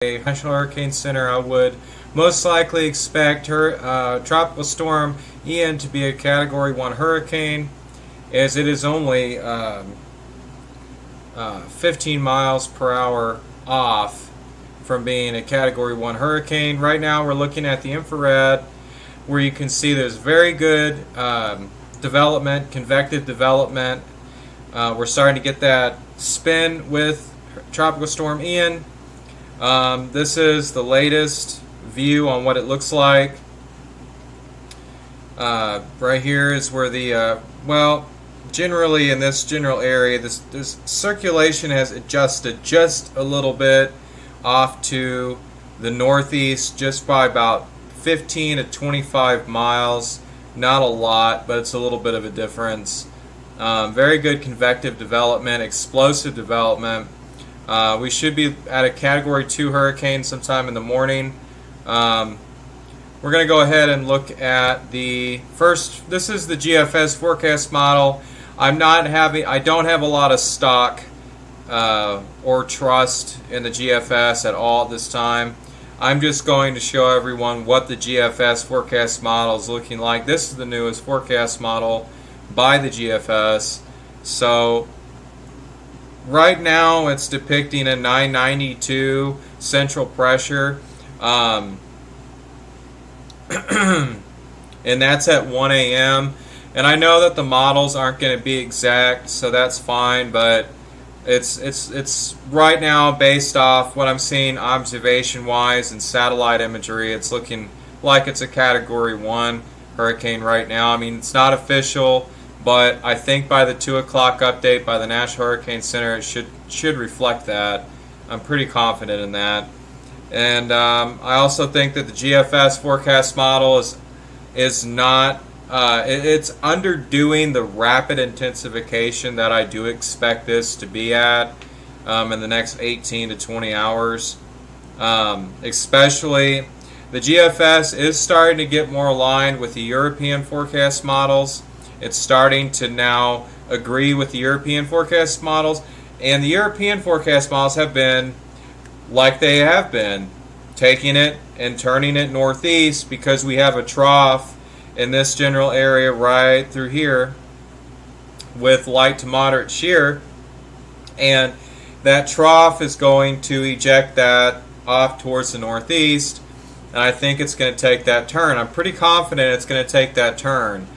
a National Hurricane Center, I would most likely expect Tropical Storm Ian to be a Category 1 hurricane, as it is only 15 miles per hour off from being a Category 1 hurricane. Right now we're looking at the infrared, where you can see there's very good development, convective development. We're starting to get that spin with Tropical Storm Ian. This is the latest view on what it looks like. Right here is where the, generally in this general area, this circulation has adjusted just a little bit off to the northeast, just by about 15 to 25 miles. Not a lot, but it's a little bit of a difference. Very good convective development, explosive development. We should be at a Category 2 hurricane sometime in the morning. We're going to go ahead and look at the first. This is the GFS forecast model. I don't have a lot of stock or trust in the GFS at all at this time. I'm just going to show everyone what the GFS forecast model is looking like. This is the newest forecast model by the GFS. So right now it's depicting a 992 central pressure, and that's at 1 a.m. And I know that the models aren't going to be exact, so that's fine, but it's right now based off what I'm seeing observation-wise and satellite imagery. It's looking like it's a Category 1 hurricane right now. I mean, it's not official, but I think by the 2 o'clock update by the National Hurricane Center, it should reflect that. I'm pretty confident in that. And I also think that the GFS forecast model is not, it's underdoing the rapid intensification that I do expect this to be at in the next 18 to 20 hours. Especially, the GFS is starting to get more aligned with the European forecast models. It's starting to now agree with the European forecast models, and the European forecast models have been like they have been, taking it and turning it northeast, because we have a trough in this general area right through here with light to moderate shear, and that trough is going to eject that off towards the northeast, and I think it's going to take that turn. I'm pretty confident it's going to take that turn.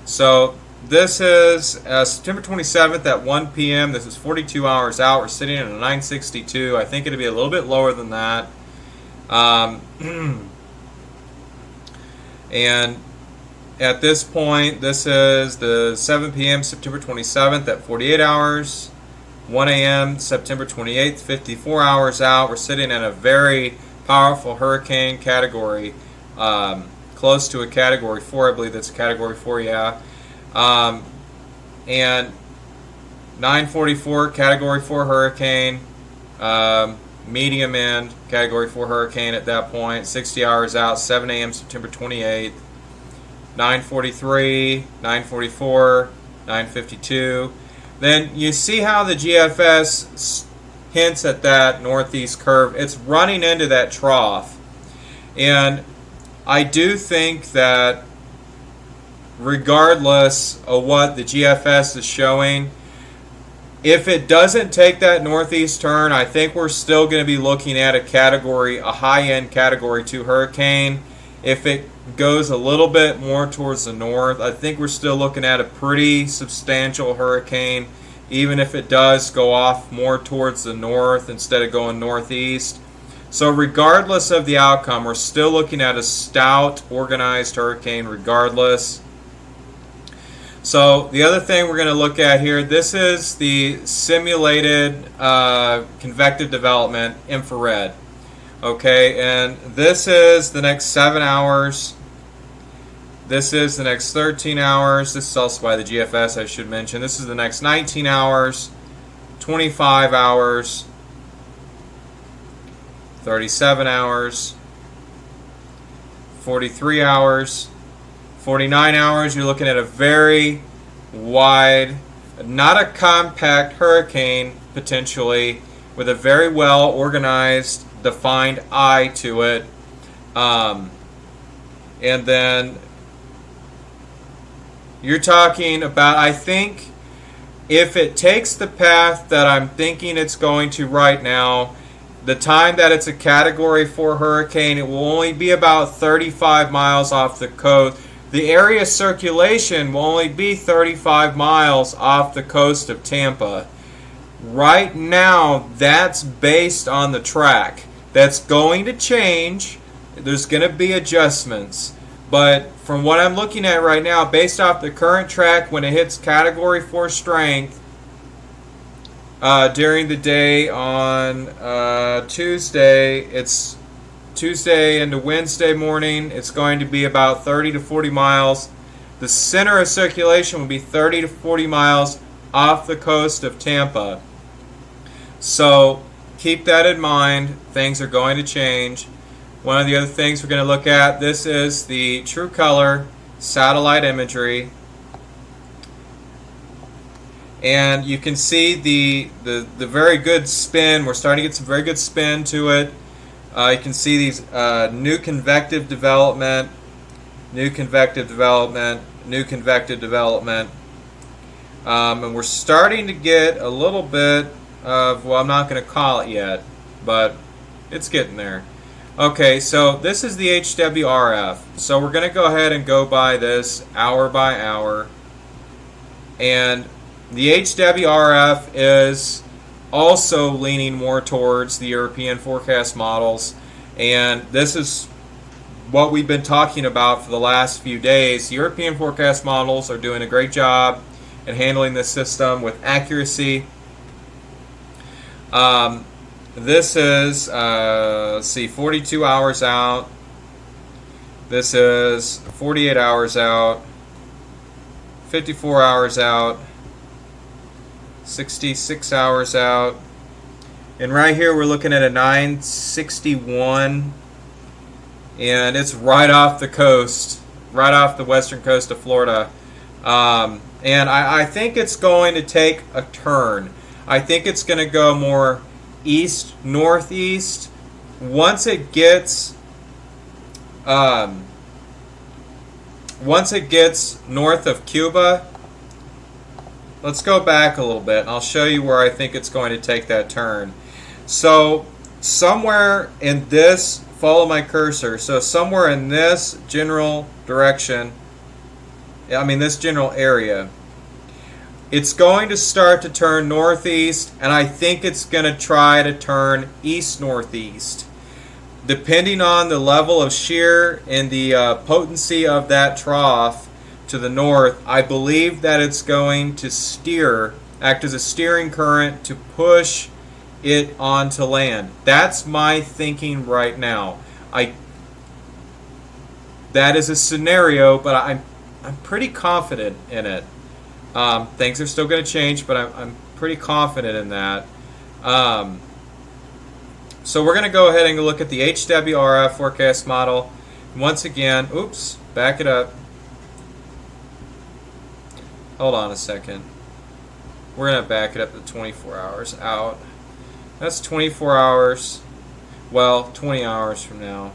So this is September 27th at 1 p.m. This is 42 hours out. We're sitting at a 962. I think it'll be a little bit lower than that. And at this point, this is the 7 p.m. September 27th at 48 hours. 1 a.m. September 28th, 54 hours out. We're sitting at a very powerful hurricane category. Close to a Category 4, I believe that's a Category 4, yeah. And 944, Category 4 hurricane, medium end, Category 4 hurricane at that point, 60 hours out, 7 a.m. September 28th, 943, 944, 952. Then you see how the GFS hints at that northeast curve. It's running into that trough. And I do think that regardless of what the GFS is showing, if it doesn't take that northeast turn, I think we're still going to be looking at a high-end Category 2 hurricane. If it goes a little bit more towards the north, I think we're still looking at a pretty substantial hurricane, even if it does go off more towards the north instead of going northeast. So regardless of the outcome, we're still looking at a stout, organized hurricane regardless. So the other thing we're going to look at here, this is the simulated convective development infrared. Okay, and this is the next 7 hours. This is the next 13 hours. This is also by the GFS, I should mention. This is the next 19 hours, 25 hours, 37 hours, 43 hours, 49 hours. You're looking at a very wide, not a compact hurricane potentially, with a very well organized, defined eye to it. And then you're talking about, I think, if it takes the path that I'm thinking it's going to right now, the time that it's a Category 4 hurricane, it will only be about 35 miles off the coast. The area of circulation will only be 35 miles off the coast of Tampa. Right now, that's based on the track. That's going to change. There's going to be adjustments. But from what I'm looking at right now, based off the current track, when it hits Category 4 strength during the day on Tuesday, it's Tuesday into Wednesday morning, it's going to be about 30 to 40 miles. The center of circulation will be 30 to 40 miles off the coast of Tampa. So keep that in mind. Things are going to change. One of the other things we're going to look at, this is the True Color satellite imagery. And you can see the very good spin. We're starting to get some very good spin to it. You can see these new convective development, new convective development, new convective development. And we're starting to get a little bit of, well, I'm not going to call it yet, but it's getting there. Okay, so this is the HWRF. So we're going to go ahead and go by this hour by hour. And the HWRF is also leaning more towards the European forecast models. And this is what we've been talking about for the last few days. The European forecast models are doing a great job at handling this system with accuracy. This is, let's see, 42 hours out. This is 48 hours out. 54 hours out. 66 hours out. And right here we're looking at a 961. And it's right off the coast. Right off the western coast of Florida. And I think it's going to take a turn. I think it's going to go more east northeast. Once it gets north of Cuba, let's go back a little bit and I'll show you where I think it's going to take that turn. So somewhere in this, follow my cursor, so somewhere in this general direction, this general area, it's going to start to turn northeast, and I think it's going to try to turn east-northeast. Depending on the level of shear and the potency of that trough to the north, I believe that it's going to act as a steering current to push it onto land. That's my thinking right now. That is a scenario, but I'm pretty confident in it. Things are still going to change, but I'm pretty confident in that. So we're going to go ahead and look at the HWRF forecast model. Once again, back it up. Hold on a second. We're going to back it up to 24 hours out. That's 24 hours. Well, 20 hours from now.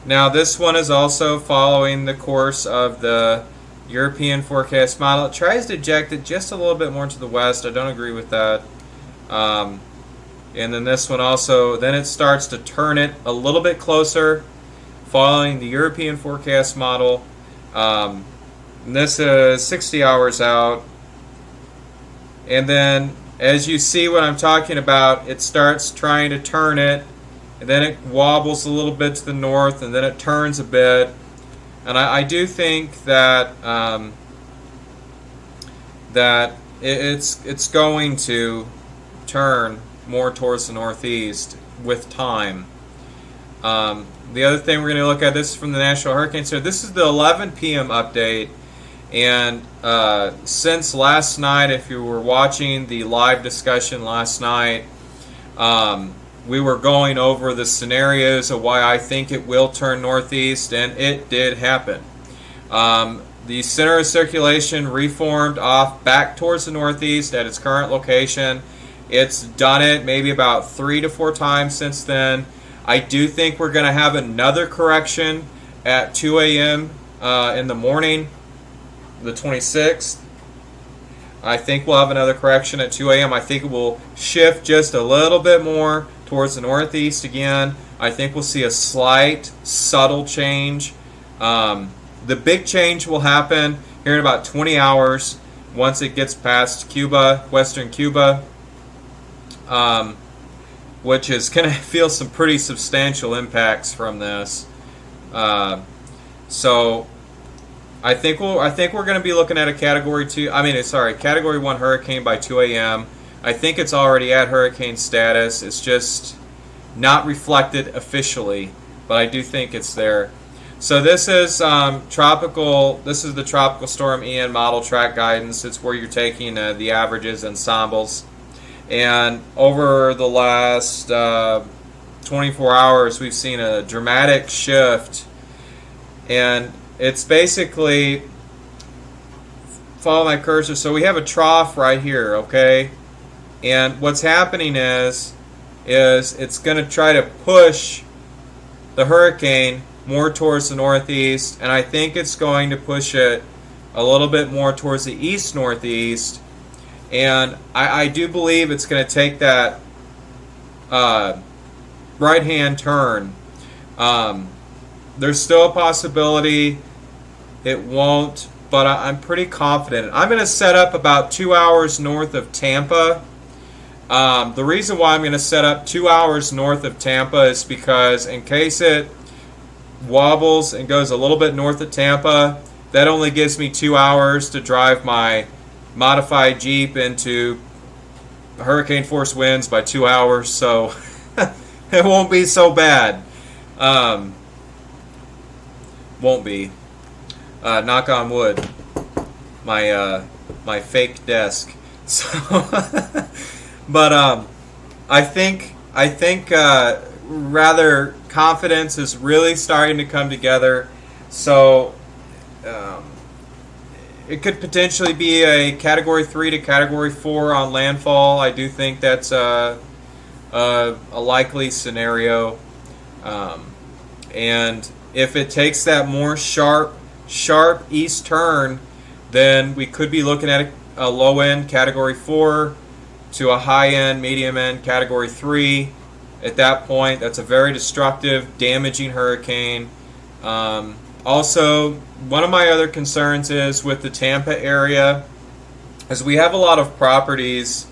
Now this one is also following the course of the European forecast model. It tries to eject it just a little bit more to the west. I don't agree with that. And then this one also, then it starts to turn it a little bit closer, following the European forecast model. And this is 60 hours out. And then, as you see what I'm talking about, it starts trying to turn it, and then it wobbles a little bit to the north, and then it turns a bit. And I do think that it's going to turn more towards the northeast with time. The other thing we're going to look at, this is from the National Hurricane Center. This is the 11 p.m. update. And since last night, if you were watching the live discussion last night, we were going over the scenarios of why I think it will turn northeast, and it did happen. The center of circulation reformed off back towards the northeast at its current location. It's done it maybe about 3 to 4 times since then. I do think we're going to have another correction at 2 a.m. In the morning, the 26th. I think we'll have another correction at 2 a.m. I think it will shift just a little bit more towards the northeast again. I think we'll see a slight, subtle change. The big change will happen here in about 20 hours once it gets past Cuba, western Cuba, which is going to feel some pretty substantial impacts from this. So I think we're going to be looking at a Category 1 hurricane by 2 a.m. I think it's already at hurricane status. It's just not reflected officially, but I do think it's there. So this is tropical. This is the Tropical Storm Ian model track guidance. It's where you're taking the averages, ensembles, and over the last 24 hours, we've seen a dramatic shift, and it's basically, follow my cursor. So we have a trough right here, okay, and what's happening is it's going to try to push the hurricane more towards the northeast, and I think it's going to push it a little bit more towards the east-northeast, and I do believe it's going to take that right-hand turn. There's still a possibility it won't, but I'm pretty confident. I'm going to set up about 2 hours north of Tampa. The reason why I'm going to set up 2 hours north of Tampa is because in case it wobbles and goes a little bit north of Tampa, that only gives me 2 hours to drive my modified Jeep into hurricane force winds by 2 hours, so it won't be so bad. Won't be. Knock on wood. My fake desk. So, but I think rather confidence is really starting to come together. So it could potentially be a Category 3 to Category 4 on landfall. I do think that's a likely scenario. And if it takes that more sharp east turn, then we could be looking at a low-end Category 4 to a high-end, medium-end Category 3. At that point, that's a very destructive, damaging hurricane. Also, one of my other concerns is with the Tampa area, is we have a lot of properties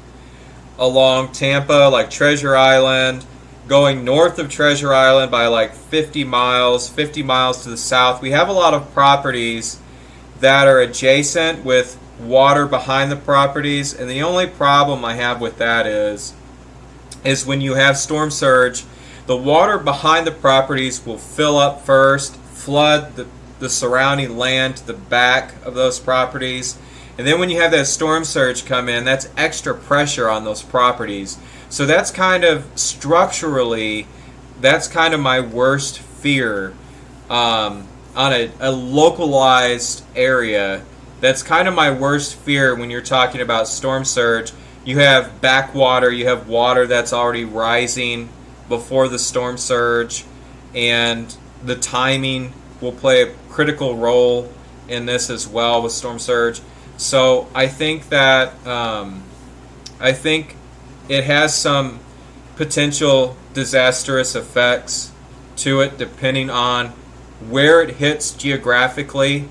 along Tampa, like Treasure Island, going north of Treasure Island by like 50 miles to the south. We have a lot of properties that are adjacent with water behind the properties, and the only problem I have with that is when you have storm surge, the water behind the properties will fill up first, flood the surrounding land to the back of those properties, and then when you have that storm surge come in, that's extra pressure on those properties. So that's kind of structurally, that's kind of my worst fear on a localized area. That's kind of my worst fear when you're talking about storm surge. You have backwater, you have water that's already rising before the storm surge, and the timing will play a critical role in this as well with storm surge. So I think that it has some potential disastrous effects to it depending on where it hits geographically.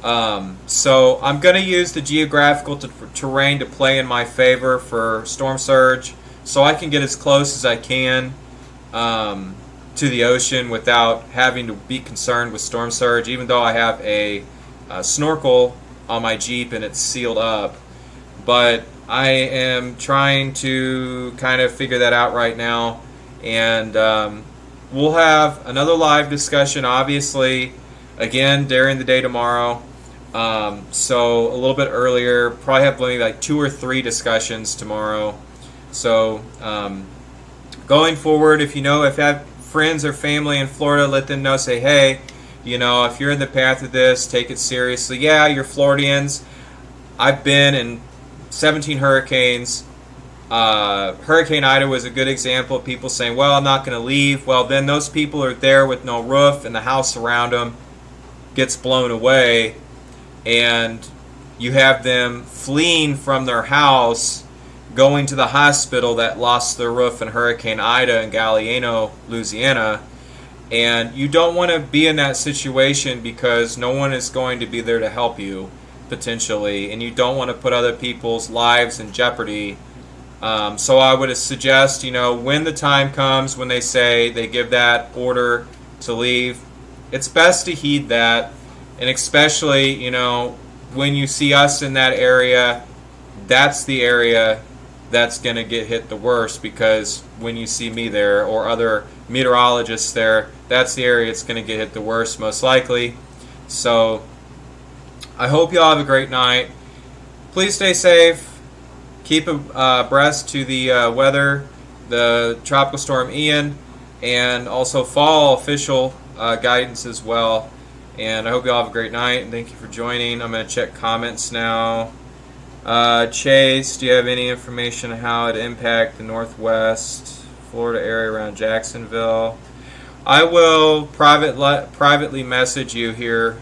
So I'm going to use the geographical terrain to play in my favor for storm surge, so I can get as close as I can to the ocean without having to be concerned with storm surge, even though I have a snorkel on my Jeep and it's sealed up. But I am trying to kind of figure that out right now, and we'll have another live discussion, obviously, again during the day tomorrow. So a little bit earlier, probably have maybe like 2 or 3 discussions tomorrow. So going forward, if you have friends or family in Florida, let them know. Say, hey, if you're in the path of this, take it seriously. Yeah, you're Floridians. I've been in 17 hurricanes. Hurricane Ida was a good example of people saying, well, I'm not going to leave. Well, then those people are there with no roof, and the house around them gets blown away, and you have them fleeing from their house, going to the hospital that lost their roof in Hurricane Ida in Galliano, Louisiana. And you don't want to be in that situation because no one is going to be there to help you, potentially, and you don't want to put other people's lives in jeopardy. So I would suggest, when the time comes, when they say they give that order to leave, it's best to heed that. And especially, when you see us in that area, that's the area that's going to get hit the worst, because when you see me there or other meteorologists there, that's the area that's going to get hit the worst, most likely. So I hope you all have a great night. Please stay safe. Keep abreast to the weather, the Tropical Storm Ian, and also fall official guidance as well. And I hope you all have a great night, and thank you for joining. I'm going to check comments now. Chase, do you have any information on how it impact the Northwest Florida area around Jacksonville? I will privately message you here